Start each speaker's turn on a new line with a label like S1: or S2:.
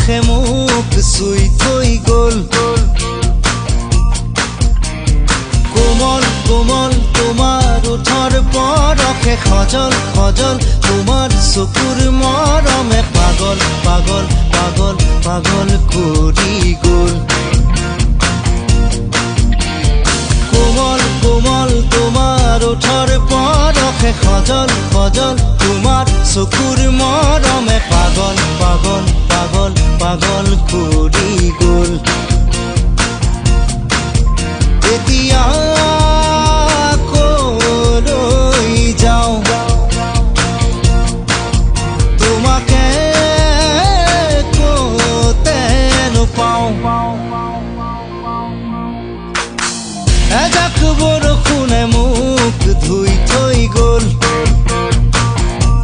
S1: বৰষে মোক চুই থৈ গ'ল কোমল কোমল তোমাৰ ওঠৰ বৰষে সজল সজল তোমাৰ চকুৰ মৰমে পাগল পাগল পাগল পাগল কৰি গ'ল কোমল কোমল তোমাৰ ওঠৰ বৰষে সজল সজল তোমাৰ চকুৰ মৰমে পাগল পাগল পাগল পাগল কৰি গ'ল এতিয়া কলৈ যাওঁ তোমাকে ক'তে নোপাওঁ এজাক বৰষুণ